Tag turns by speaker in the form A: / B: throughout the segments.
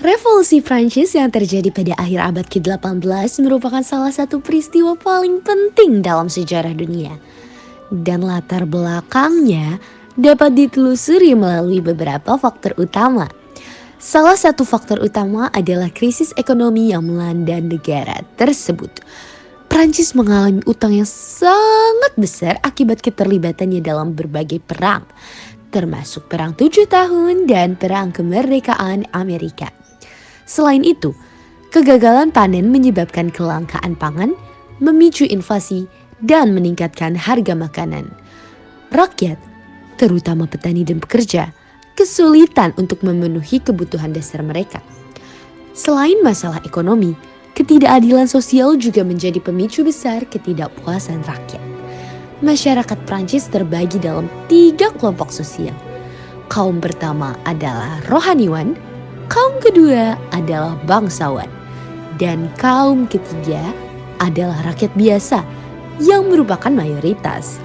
A: Revolusi Prancis yang terjadi pada akhir abad ke-18 merupakan salah satu peristiwa paling penting dalam sejarah dunia. Dan latar belakangnya dapat ditelusuri melalui beberapa faktor utama. Salah satu faktor utama adalah krisis ekonomi yang melanda negara tersebut. Prancis mengalami utang yang sangat besar akibat keterlibatannya dalam berbagai perang, termasuk Perang 7 Tahun dan Perang Kemerdekaan Amerika. Selain itu, kegagalan panen menyebabkan kelangkaan pangan, memicu inflasi, dan meningkatkan harga makanan. Rakyat, terutama petani dan pekerja, kesulitan untuk memenuhi kebutuhan dasar mereka. Selain masalah ekonomi, ketidakadilan sosial juga menjadi pemicu besar ketidakpuasan rakyat. Masyarakat Prancis terbagi dalam 3 kelompok sosial. Kaum pertama adalah rohaniwan, kaum kedua adalah bangsawan, dan kaum ketiga adalah rakyat biasa yang merupakan mayoritas.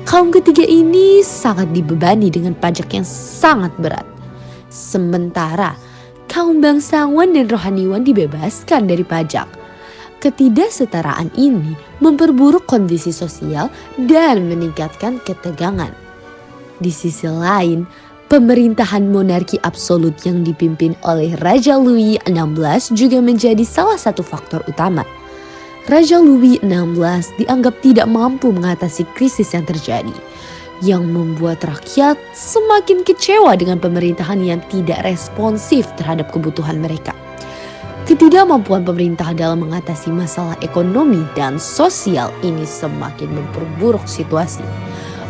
A: Kaum ketiga ini sangat dibebani dengan pajak yang sangat berat. Sementara kaum bangsawan dan rohaniwan dibebaskan dari pajak. Ketidaksetaraan ini memperburuk kondisi sosial dan meningkatkan ketegangan. Di sisi lain, pemerintahan monarki absolut yang dipimpin oleh Raja Louis XVI juga menjadi salah satu faktor utama. Raja Louis XVI dianggap tidak mampu mengatasi krisis yang terjadi, yang membuat rakyat semakin kecewa dengan pemerintahan yang tidak responsif terhadap kebutuhan mereka. Ketidakmampuan pemerintah dalam mengatasi masalah ekonomi dan sosial ini semakin memperburuk situasi.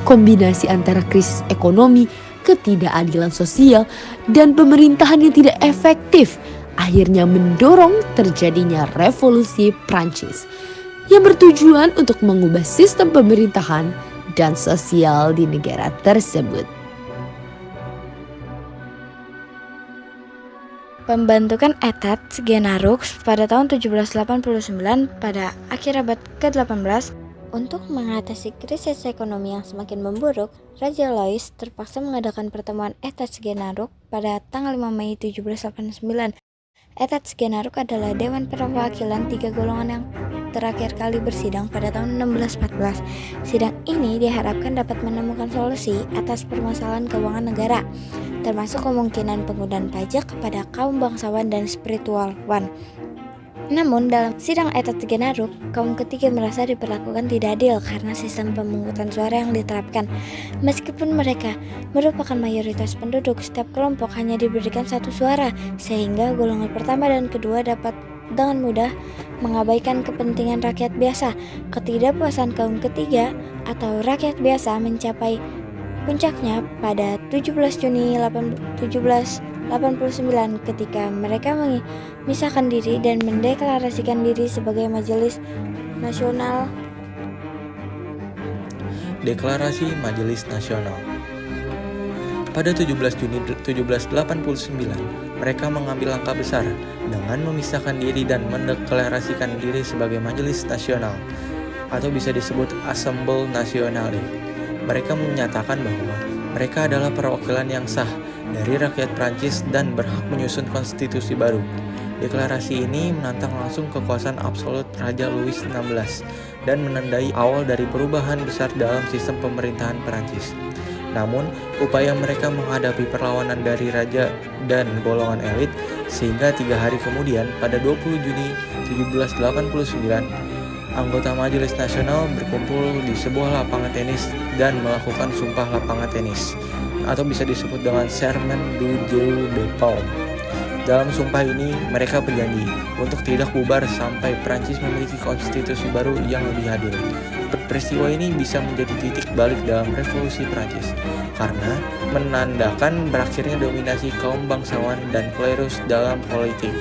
A: Kombinasi antara krisis ekonomi, ketidakadilan sosial, dan pemerintahan yang tidak efektif akhirnya mendorong terjadinya revolusi Prancis yang bertujuan untuk mengubah sistem pemerintahan dan sosial di negara tersebut.
B: Pembentukan Etat Sgenaruk pada tahun 1789 pada akhir abad ke-18 untuk mengatasi krisis ekonomi yang semakin memburuk, Raja Louis terpaksa mengadakan pertemuan Etat Sgenaruk pada tanggal 5 Mei 1789. Etat Sgenaruk adalah dewan perwakilan 3 golongan yang terakhir kali bersidang pada tahun 1614. Sidang ini diharapkan dapat menemukan solusi atas permasalahan keuangan negara, termasuk kemungkinan penggunaan pajak kepada kaum bangsawan dan spiritualwan. Namun dalam sidang Etat Sgenaruk, kaum ketiga merasa diperlakukan tidak adil karena sistem pemungutan suara yang diterapkan. Meskipun mereka merupakan mayoritas penduduk, setiap kelompok hanya diberikan 1 suara, sehingga golongan pertama dan kedua dapat dengan mudah mengabaikan kepentingan rakyat biasa. Ketidakpuasan kaum ketiga atau rakyat biasa mencapai puncaknya pada 17 Juni 1789 ketika mereka memisahkan diri dan mendeklarasikan diri sebagai Majelis Nasional.
C: Deklarasi Majelis Nasional. Pada 17 Juni 1789, mereka mengambil langkah besar dengan memisahkan diri dan mendeklarasikan diri sebagai Majelis Nasional atau bisa disebut Assemblée Nationale. Mereka menyatakan bahwa mereka adalah perwakilan yang sah dari rakyat Prancis dan berhak menyusun konstitusi baru. Deklarasi ini menantang langsung kekuasaan absolut Raja Louis XVI dan menandai awal dari perubahan besar dalam sistem pemerintahan Prancis. Namun, upaya mereka menghadapi perlawanan dari raja dan golongan elit sehingga 3 hari kemudian pada 20 Juni 1789, anggota Majelis Nasional berkumpul di sebuah lapangan tenis dan melakukan sumpah lapangan tenis atau bisa disebut dengan Serment du Jeu de Paume. Dalam sumpah ini, mereka berjanji untuk tidak bubar sampai Prancis memiliki konstitusi baru yang lebih adil. Peristiwa ini bisa menjadi titik balik dalam revolusi Prancis karena menandakan berakhirnya dominasi kaum bangsawan dan klerus dalam politik.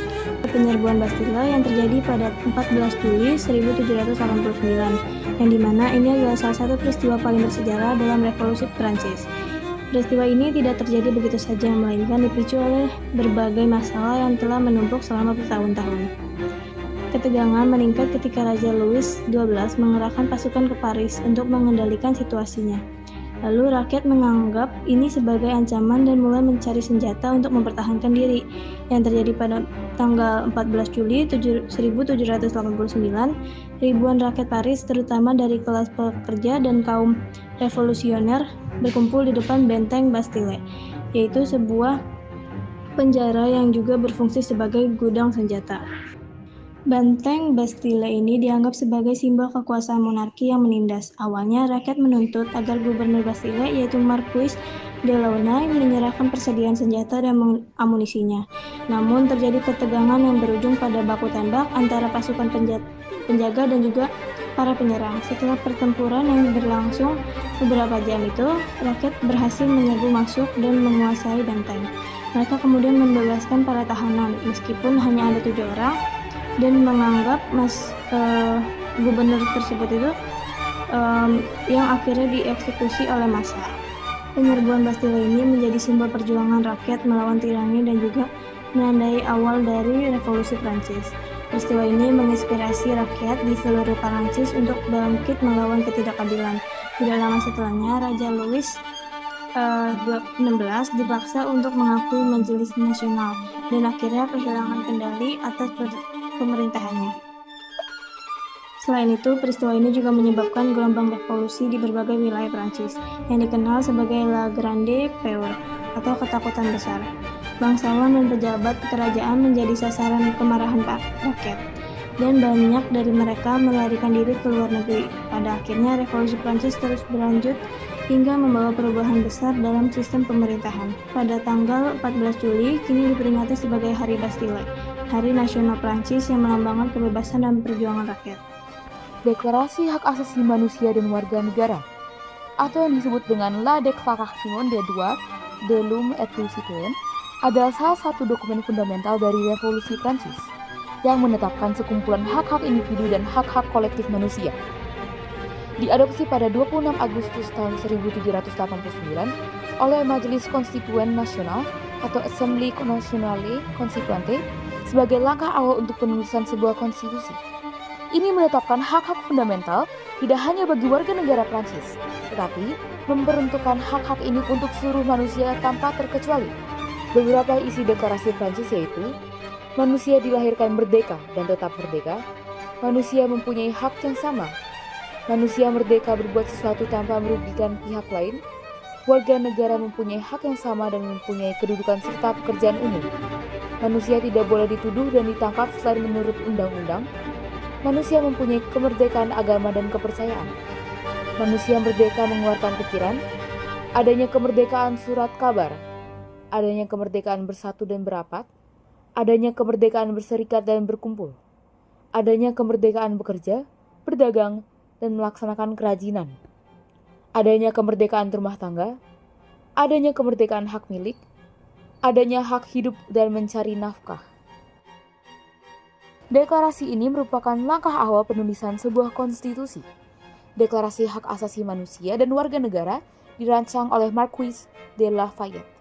D: Penyerbuan Bastille yang terjadi pada 14 Juli 1789, yang dimana ini adalah salah satu peristiwa paling bersejarah dalam revolusi Prancis. Peristiwa ini tidak terjadi begitu saja, melainkan dipicu oleh berbagai masalah yang telah menumpuk selama bertahun-tahun. Ketegangan meningkat ketika Raja Louis XII mengerahkan pasukan ke Paris untuk mengendalikan situasinya. Lalu rakyat menganggap ini sebagai ancaman dan mulai mencari senjata untuk mempertahankan diri. Yang terjadi pada tanggal 14 Juli 1789, ribuan rakyat Paris terutama dari kelas pekerja dan kaum revolusioner berkumpul di depan benteng Bastille, yaitu sebuah penjara yang juga berfungsi sebagai gudang senjata. Benteng Bastille ini dianggap sebagai simbol kekuasaan monarki yang menindas. Awalnya rakyat menuntut agar gubernur Bastille yaitu Marquis de Launay menyerahkan persediaan senjata dan amunisinya. Namun terjadi ketegangan yang berujung pada baku tembak antara pasukan penjaga dan juga para penyerang. Setelah pertempuran yang berlangsung beberapa jam itu, rakyat berhasil menyerbu masuk dan menguasai benteng. Mereka kemudian membebaskan para tahanan, meskipun hanya ada 7 orang, dan menganggap gubernur tersebut itu yang akhirnya dieksekusi oleh massa. Penyerbuan Bastille ini menjadi simbol perjuangan rakyat melawan tirani dan juga menandai awal dari revolusi Prancis. Peristiwa ini menginspirasi rakyat di seluruh Prancis untuk bangkit melawan ketidakadilan. Tidak lama setelahnya, Raja Louis XVI dipaksa untuk mengakui Majelis Nasional dan akhirnya kehilangan kendali atas pemerintahannya. Selain itu, peristiwa ini juga menyebabkan gelombang revolusi di berbagai wilayah Prancis yang dikenal sebagai La Grande Peur atau ketakutan besar. Bangsawan dan pejabat kerajaan menjadi sasaran kemarahan rakyat, dan banyak dari mereka melarikan diri ke luar negeri. Pada akhirnya, revolusi Prancis terus berlanjut hingga membawa perubahan besar dalam sistem pemerintahan. Pada tanggal 14 Juli, kini diperingati sebagai Hari Bastille, Hari Nasional Prancis yang melambangkan kebebasan dan perjuangan rakyat.
E: Deklarasi Hak Asasi Manusia dan Warga Negara, atau yang disebut dengan La Déclaration des Droits de l'Homme et du Citoyen, adalah salah satu dokumen fundamental dari Revolusi Prancis yang menetapkan sekumpulan hak-hak individu dan hak-hak kolektif manusia. Diadopsi pada 26 Agustus tahun 1789 oleh Majelis Konstituen Nasional atau Assemblée Nationale Constituante sebagai langkah awal untuk penulisan sebuah konstitusi. Ini menetapkan hak-hak fundamental tidak hanya bagi warga negara Prancis, tetapi memperuntukkan hak-hak ini untuk seluruh manusia tanpa terkecuali. Beberapa isi deklarasi Prancis yaitu: manusia dilahirkan merdeka dan tetap merdeka, manusia mempunyai hak yang sama, manusia merdeka berbuat sesuatu tanpa merugikan pihak lain, warga negara mempunyai hak yang sama dan mempunyai kedudukan serta pekerjaan umum, manusia tidak boleh dituduh dan ditangkap selain menurut undang-undang, manusia mempunyai kemerdekaan agama dan kepercayaan, manusia merdeka mengeluarkan pikiran, adanya kemerdekaan surat kabar, adanya kemerdekaan bersatu dan berapat, adanya kemerdekaan berserikat dan berkumpul, adanya kemerdekaan bekerja, berdagang, dan melaksanakan kerajinan, adanya kemerdekaan rumah tangga, adanya kemerdekaan hak milik, adanya hak hidup dan mencari nafkah. Deklarasi ini merupakan langkah awal penulisan sebuah konstitusi. Deklarasi Hak Asasi Manusia dan Warga Negara dirancang oleh Marquis de Lafayette.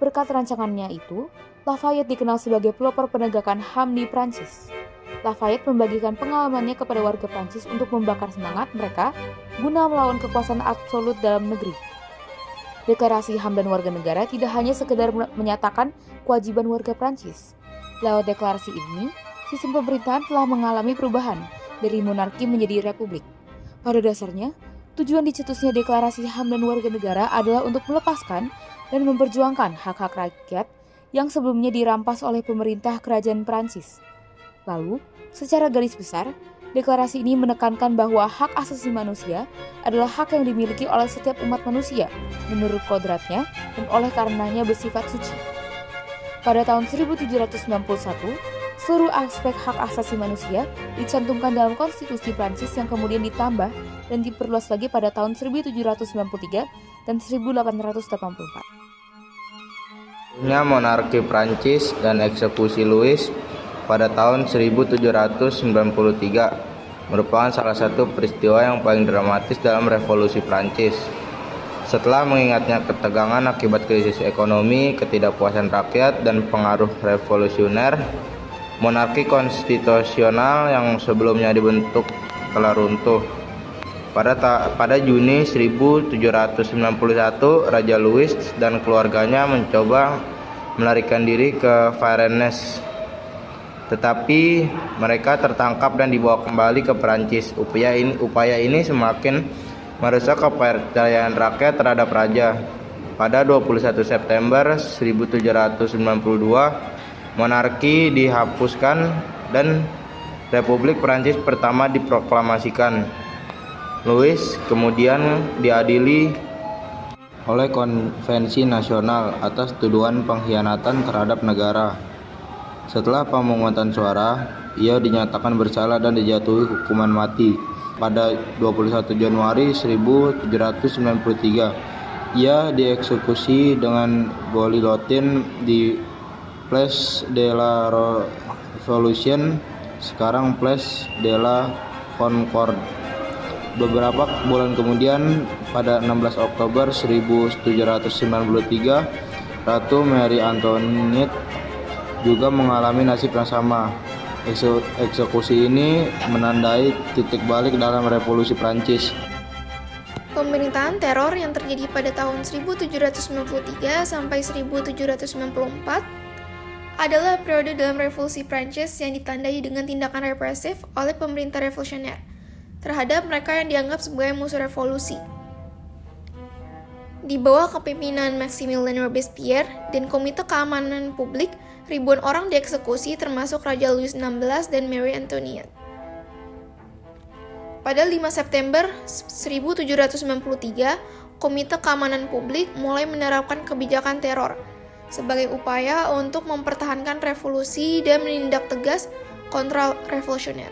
E: Berkat rancangannya itu, Lafayette dikenal sebagai pelopor penegakan HAM di Prancis. Lafayette membagikan pengalamannya kepada warga Prancis untuk membakar semangat mereka guna melawan kekuasaan absolut dalam negeri. Deklarasi HAM dan Warga Negara tidak hanya sekedar menyatakan kewajiban warga Prancis. Lewat deklarasi ini, sistem pemerintahan telah mengalami perubahan dari monarki menjadi republik. Pada dasarnya, tujuan dicetusnya deklarasi HAM dan Warga Negara adalah untuk melepaskan dan memperjuangkan hak-hak rakyat yang sebelumnya dirampas oleh pemerintah kerajaan Prancis. Lalu, secara garis besar, deklarasi ini menekankan bahwa hak asasi manusia adalah hak yang dimiliki oleh setiap umat manusia menurut kodratnya dan oleh karenanya bersifat suci. Pada tahun 1791, seluruh aspek hak asasi manusia dicantumkan dalam konstitusi Prancis yang kemudian ditambah dan diperluas lagi pada tahun 1793 dan 1884.
F: Monarki Prancis dan eksekusi Louis pada tahun 1793 merupakan salah satu peristiwa yang paling dramatis dalam revolusi Prancis. Setelah mengingatnya ketegangan akibat krisis ekonomi, ketidakpuasan rakyat, dan pengaruh revolusioner, monarki konstitusional yang sebelumnya dibentuk telah runtuh. Pada Juni 1791, Raja Louis dan keluarganya mencoba melarikan diri ke Varennes, tetapi mereka tertangkap dan dibawa kembali ke Perancis. Upaya ini semakin merusak kepercayaan rakyat terhadap raja. Pada 21 September 1792, monarki dihapuskan dan Republik Perancis pertama diproklamasikan. Louis kemudian diadili oleh Konvensi Nasional atas tuduhan pengkhianatan terhadap negara. Setelah pemungutan suara, ia dinyatakan bersalah dan dijatuhi hukuman mati. Pada 21 Januari 1793, ia dieksekusi dengan guillotine di Place de la Révolution, sekarang Place de la Concorde. Beberapa bulan kemudian, pada 16 Oktober 1793, Ratu Marie Antoinette juga mengalami nasib yang sama. Eksekusi ini menandai titik balik dalam revolusi Prancis.
G: Pemerintahan teror yang terjadi pada tahun 1793 sampai 1794 adalah periode dalam revolusi Prancis yang ditandai dengan tindakan represif oleh pemerintah revolusioner terhadap mereka yang dianggap sebagai musuh revolusi. Di bawah kepemimpinan Maximilien Robespierre dan Komite Keamanan Publik, ribuan orang dieksekusi termasuk Raja Louis XVI dan Marie Antoinette. Pada 5 September 1793, Komite Keamanan Publik mulai menerapkan kebijakan teror sebagai upaya untuk mempertahankan revolusi dan menindak tegas kontra revolusioner.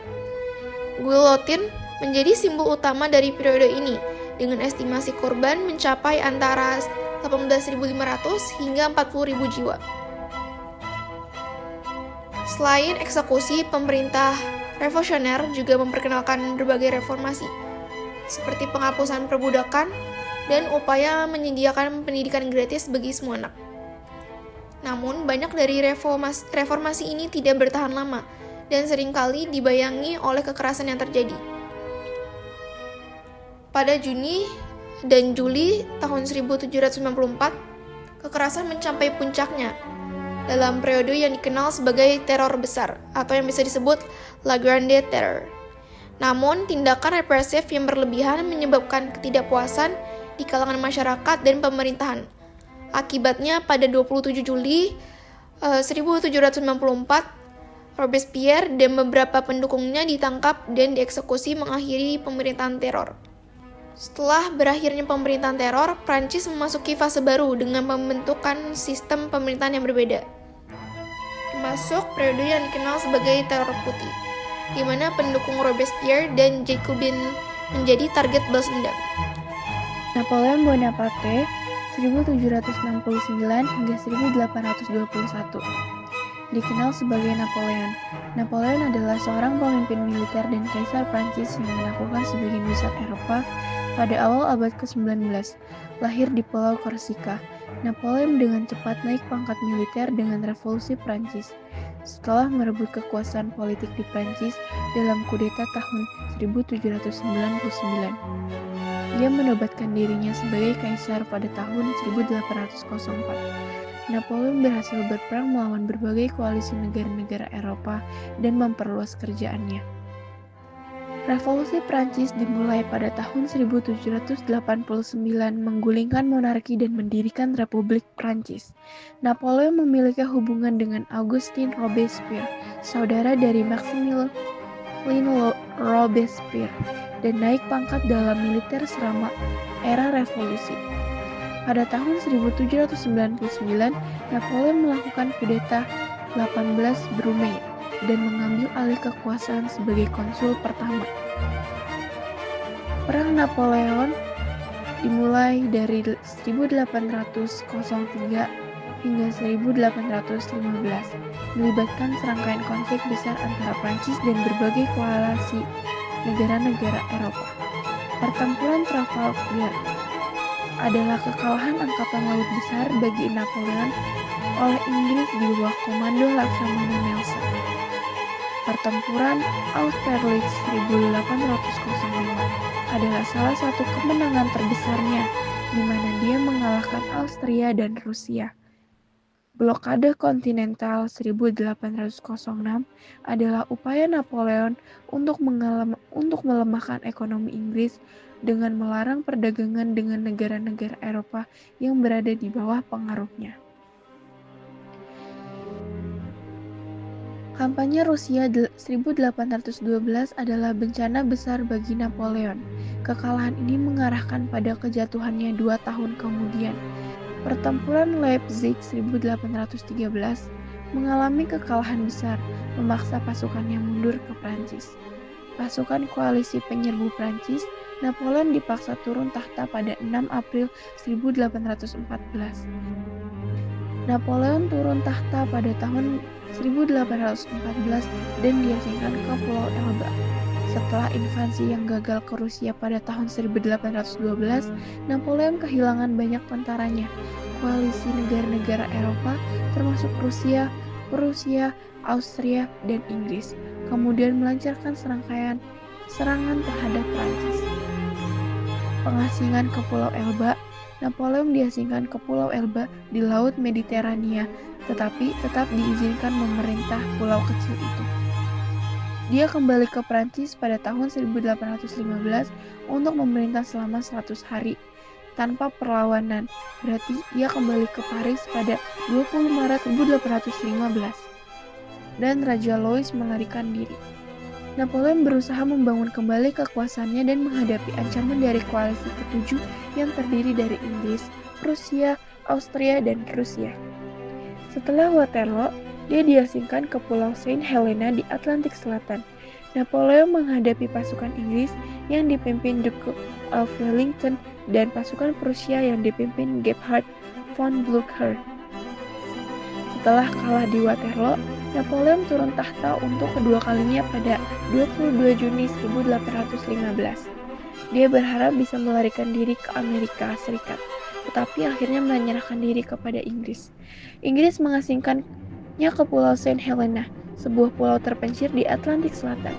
G: Guillotine menjadi simbol utama dari periode ini, dengan estimasi korban mencapai antara 18.500 hingga 40.000 jiwa. Selain eksekusi, pemerintah revolusioner juga memperkenalkan berbagai reformasi, seperti penghapusan perbudakan dan upaya menyediakan pendidikan gratis bagi semua anak. Namun, banyak dari reformasi ini tidak bertahan lama dan seringkali dibayangi oleh kekerasan yang terjadi. Pada Juni dan Juli tahun 1794, kekerasan mencapai puncaknya dalam periode yang dikenal sebagai teror besar atau yang bisa disebut La Grande Terror. Namun, tindakan represif yang berlebihan menyebabkan ketidakpuasan di kalangan masyarakat dan pemerintahan. Akibatnya, pada 27 Juli 1794, Robespierre dan beberapa pendukungnya ditangkap dan dieksekusi mengakhiri pemerintahan teror. Setelah berakhirnya pemerintahan teror, Prancis memasuki fase baru dengan pembentukan sistem pemerintahan yang berbeda, termasuk periode yang dikenal sebagai teror putih, di mana pendukung Robespierre dan Jacobin menjadi target balas dendam.
D: Napoleon Bonaparte 1769 hingga 1821 dikenal sebagai Napoleon. Napoleon adalah seorang pemimpin militer dan kaisar Prancis yang melakukan sebagian besar Eropa pada awal abad ke-19. Lahir di Pulau Korsika, Napoleon dengan cepat naik pangkat militer dengan revolusi Prancis. Setelah merebut kekuasaan politik di Prancis dalam kudeta tahun 1799, ia menobatkan dirinya sebagai kaisar pada tahun 1804. Napoleon berhasil berperang melawan berbagai koalisi negara-negara Eropa dan memperluas kerjaannya. Revolusi Prancis dimulai pada tahun 1789 menggulingkan monarki dan mendirikan Republik Prancis. Napoleon memiliki hubungan dengan Augustin Robespierre, saudara dari Maximilien Robespierre, dan naik pangkat dalam militer selama era revolusi. Pada tahun 1799, Napoleon melakukan kudeta 18 Brumaire dan mengambil alih kekuasaan sebagai konsul pertama. Perang Napoleon dimulai dari 1803 hingga 1815, melibatkan serangkaian konflik besar antara Prancis dan berbagai koalisi negara-negara Eropa. Pertempuran Trafalgar adalah kekalahan angkatan laut besar bagi Napoleon oleh Inggris di bawah komando Laksamana Nelson.
H: Pertempuran Austerlitz 1805 adalah salah satu kemenangan terbesarnya, di mana dia mengalahkan Austria dan Rusia. Blokade kontinental 1806 adalah upaya Napoleon untuk melemahkan ekonomi Inggris dengan melarang perdagangan dengan negara-negara Eropa yang berada di bawah pengaruhnya. Kampanye Rusia 1812 adalah bencana besar bagi Napoleon. Kekalahan ini mengarahkan pada kejatuhannya 2 tahun kemudian. Pertempuran Leipzig 1813 mengalami kekalahan besar, memaksa pasukannya mundur ke Prancis. Pasukan koalisi penyerbu Prancis, Napoleon dipaksa turun tahta pada 6 April 1814. Napoleon turun tahta pada tahun 1814 dan diasingkan ke Pulau Elba. Setelah invasi yang gagal ke Rusia pada tahun 1812, Napoleon kehilangan banyak tentaranya. Koalisi negara-negara Eropa termasuk Rusia, Prusia, Austria, dan Inggris kemudian melancarkan serangkaian serangan terhadap Prancis. Pengasingan ke Pulau Elba, Napoleon diasingkan ke Pulau Elba di Laut Mediterania, tetapi tetap diizinkan memerintah pulau kecil itu. Dia kembali ke Prancis pada tahun 1815 untuk memerintah selama 100 hari tanpa perlawanan. Berarti ia kembali ke Paris pada 20 Maret 1815 dan Raja Louis melarikan diri. Napoleon berusaha membangun kembali kekuasaannya dan menghadapi ancaman dari koalisi ketujuh yang terdiri dari Inggris, Prusia, Austria, dan Rusia. Setelah Waterloo, dia diasingkan ke Pulau Saint Helena di Atlantik Selatan. Napoleon menghadapi pasukan Inggris yang dipimpin Duke of Wellington dan pasukan Prusia yang dipimpin Gebhard von Blücher. Setelah kalah di Waterloo, Napoleon turun tahta untuk kedua kalinya pada 22 Juni 1815. Dia berharap bisa melarikan diri ke Amerika Serikat, tetapi akhirnya menyerahkan diri kepada Inggris. Inggris mengasingkannya ke Pulau Saint Helena, sebuah pulau terpencil di Atlantik Selatan.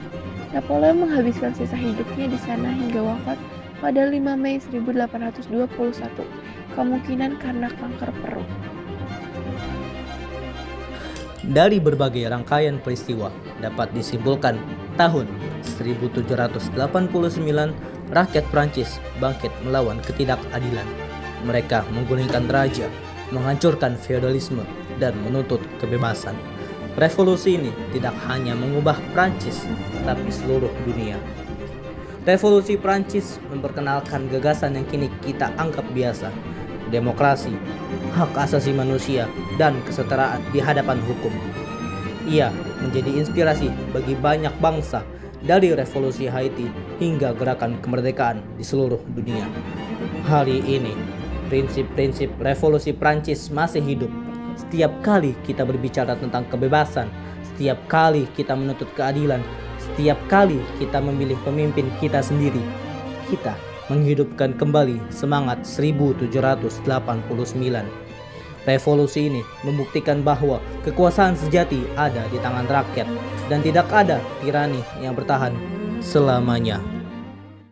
H: Napoleon menghabiskan sisa hidupnya di sana hingga wafat pada 5 Mei 1821, kemungkinan karena kanker perut.
I: Dari berbagai rangkaian peristiwa dapat disimpulkan tahun 1789 rakyat Prancis bangkit melawan ketidakadilan. Mereka menggulingkan raja, menghancurkan feodalisme, dan menuntut kebebasan. Revolusi ini tidak hanya mengubah Prancis, tapi seluruh dunia. Revolusi Prancis memperkenalkan gagasan yang kini kita anggap biasa, demokrasi, hak asasi manusia, dan kesetaraan di hadapan hukum. Ia menjadi inspirasi bagi banyak bangsa, dari revolusi Haiti hingga gerakan kemerdekaan di seluruh dunia. Hari ini, prinsip-prinsip revolusi Prancis masih hidup. Setiap kali kita berbicara tentang kebebasan, setiap kali kita menuntut keadilan, setiap kali kita memilih pemimpin kita sendiri, kita menghidupkan kembali semangat 1789. Revolusi ini membuktikan bahwa kekuasaan sejati ada di tangan rakyat dan tidak ada tirani yang bertahan selamanya.